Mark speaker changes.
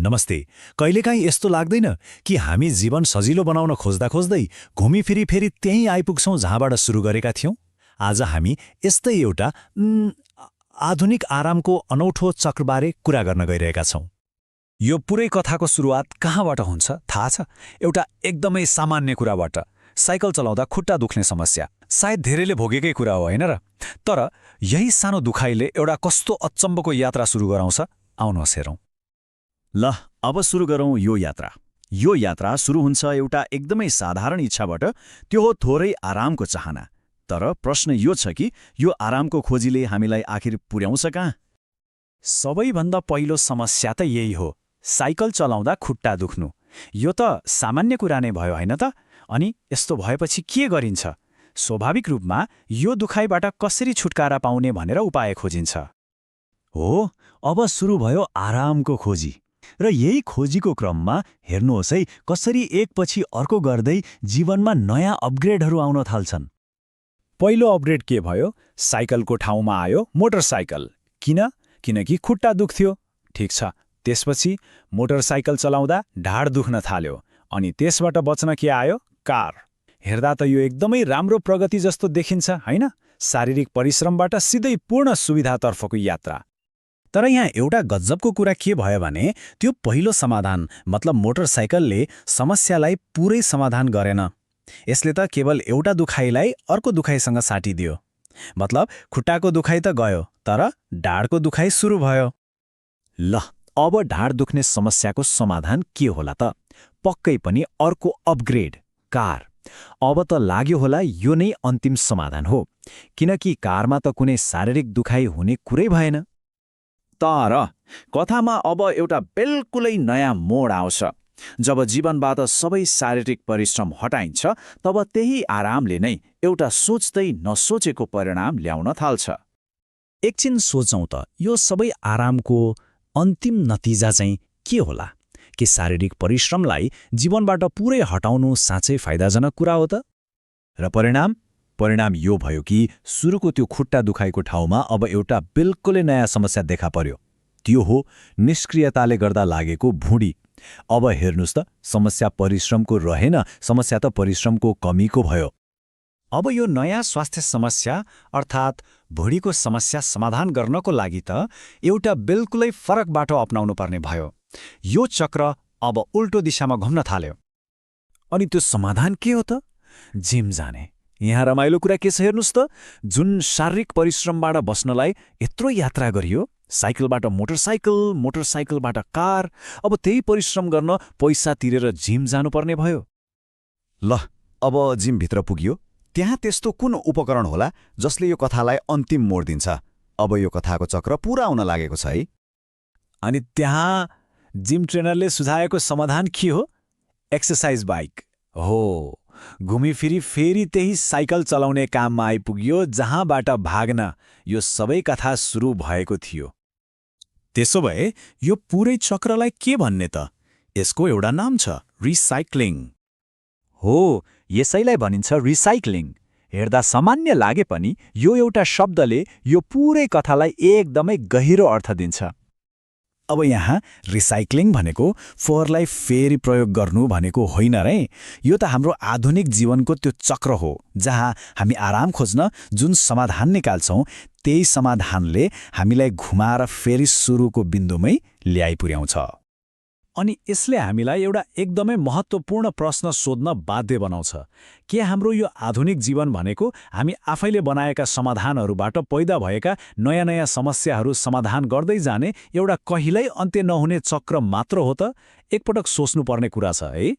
Speaker 1: नमस्ते। कहिलेकाहीँ यस्तो लाग्दैन कि हामी जीवन सजिलो बनाउन खोज्दा खोज्दै घुमीफिरी फेरि त्यहीँ आइपुग्छौँ जहाँबाट सुरु गरेका थियौँ। आज हामी यस्तै एउटा आधुनिक आरामको अनौठो चक्रबारे कुरा गर्न गइरहेका छौँ।
Speaker 2: यो पुरै कथाको सुरुवात कहाँबाट हुन्छ थाहा छ? एउटा एकदमै सामान्य कुराबाट, साइकल चलाउँदा खुट्टा दुख्ने समस्या। सायद धेरैले भोगेकै कुरा हो, होइन र? तर यही सानो दुखाइले एउटा कस्तो अचम्मको यात्रा सुरु गराउँछ, आउनुहोस् हेरौँ।
Speaker 3: ल अब सुरु गरौँ यो यात्रा। यो यात्रा सुरु हुन्छ एउटा एकदमै साधारण इच्छाबाट, त्यो हो थोरै आरामको चाहना। तर प्रश्न यो छ कि यो आरामको खोजीले हामीलाई आखिर पुर्याउँछ कहाँ?
Speaker 2: सबैभन्दा पहिलो समस्या त यही हो, साइकल चलाउँदा खुट्टा दुख्नु। यो त सामान्य कुरा नै भयो, होइन त? अनि यस्तो भएपछि के गरिन्छ? स्वाभाविक रूपमा यो दुखाइबाट कसरी छुटकारा पाउने भनेर उपाय खोजिन्छ।
Speaker 3: हो, अब सुरु भयो आरामको खोजी। र यही खोजीको क्रममा हेर्नुहोस् है, कसरी एकपछि अर्को गर्दै जीवनमा नयाँ अपग्रेडहरू आउन थाल्छन्।
Speaker 2: पहिलो अपग्रेड के भयो? साइकलको ठाउँमा आयो मोटरसाइकल। किन? किनकि खुट्टा दुख्थ्यो। ठिक छ, त्यसपछि मोटरसाइकल चलाउँदा ढाड दुख्न थाल्यो। अनि त्यसबाट बच्न के आयो? कार। हेर्दा त यो एकदमै राम्रो प्रगति जस्तो देखिन्छ, होइन? शारीरिक परिश्रमबाट सिधै पूर्ण सुविधातर्फको यात्रा।
Speaker 1: तर यहाँ एउटा गजबको कुरा के भयो भने त्यो पहिलो समाधान मतलब मोटरसाइकलले समस्यालाई पुरै समाधान गरेन। यसले त केवल एउटा दुखाइलाई अर्को दुखाइसँग साटिदियो। मतलब खुट्टाको दुखाइ त गयो, तर ढाडको दुखाइ सुरु भयो।
Speaker 3: ल अब ढाड दुख्ने समस्याको समाधान के होला त? पक्कै पनि अर्को अपग्रेड, कार। अब त लाग्यो होला यो नै अन्तिम समाधान हो, किनकि कारमा त कुनै शारीरिक दुखाइ हुने कुरै भएन। तर कथामा अब एउटा बिल्कुलै नयाँ मोड आउँछ। जब जीवनबाट सबै शारीरिक परिश्रम हटाइन्छ, तब त्यही आरामले नै एउटा सोच्दै नसोचेको परिणाम ल्याउन थाल्छ।
Speaker 1: एकछिन सोचौँ त, यो सबै आरामको अन्तिम नतिजा चाहिँ के होला? कि शारीरिक परिश्रमलाई जीवनबाट पुरै हटाउनु साँच्चै फाइदाजनक कुरा हो त?
Speaker 3: र परिणाम यो भयो कि सुरुको त्यो खुट्टा दुखाइको ठाउँमा अब एउटा बिल्कुलै नयाँ समस्या देखा पर्यो। त्यो हो निष्क्रियताले गर्दा लागेको भुँडी। अब हेर्नुस् त, समस्या परिश्रमको रहेन, समस्या त परिश्रमको कमीको भयो।
Speaker 2: अब यो नयाँ स्वास्थ्य समस्या अर्थात् भुँडीको समस्या समाधान गर्नको लागि त एउटा बिल्कुलै फरक बाटो अपनाउनु पर्ने भयो। यो चक्र अब उल्टो दिशामा घुम्न थाल्यो।
Speaker 3: अनि त्यो समाधान के हो त? जिम जाने। यहाँ रमाइलो कुरा के छ हेर्नुस् त, जुन शारीरिक परिश्रमबाट बस्नलाई यत्रो यात्रा गरियो, साइकलबाट मोटरसाइकल, मोटरसाइकलबाट कार, अब त्यही परिश्रम गर्न पैसा तिरेर जिम जानुपर्ने भयो। ल अब जिमभित्र पुगियो, त्यहाँ त्यस्तो कुन उपकरण होला जसले यो कथालाई अन्तिम मोड दिन्छ? अब यो कथाको चक्र पुरा आउन लागेको छ है।
Speaker 2: अनि त्यहाँ जिम ट्रेनरले सुझाएको समाधान के हो? एक्सर्साइज बाइक हो। घुमीफिरी फेरि त्यही साइकल चलाउने काममा आइपुग्यो जहाँबाट भाग्न यो सबै कथा सुरु भएको थियो।
Speaker 1: त्यसो भए यो पुरै चक्रलाई के भन्ने त? यसको एउटा नाम छ, रिसाइक्लिङ।
Speaker 2: हो, यसैलाई भनिन्छ रिसाइक्लिङ। हेर्दा सामान्य लागे पनि यो एउटा शब्दले यो पुरै कथालाई एकदमै गहिरो अर्थ दिन्छ।
Speaker 1: अब यहाँ रिसाइक्लिङ भनेको फोहोरलाई फेरि प्रयोग गर्नु भनेको होइन रे। यो त हाम्रो आधुनिक जीवनको त्यो चक्र हो जहाँ हामी आराम खोज्न जुन समाधान निकाल्छौँ, त्यही समाधानले हामीलाई घुमाएर फेरि सुरुको बिन्दुमै ल्याइ पुर्याउँछ।
Speaker 2: अनि यसले हामीलाई एउटा एकदमै महत्त्वपूर्ण प्रश्न सोध्न बाध्य बनाउँछ। के हाम्रो यो आधुनिक जीवन भनेको हामी आफैले बनाएका समाधानहरूबाट पैदा भएका नयाँ नयाँ समस्याहरू समाधान गर्दै जाने एउटा कहिल्यै अन्त्य नहुने चक्र मात्र हो त? एकपटक सोच्नुपर्ने कुरा छ है।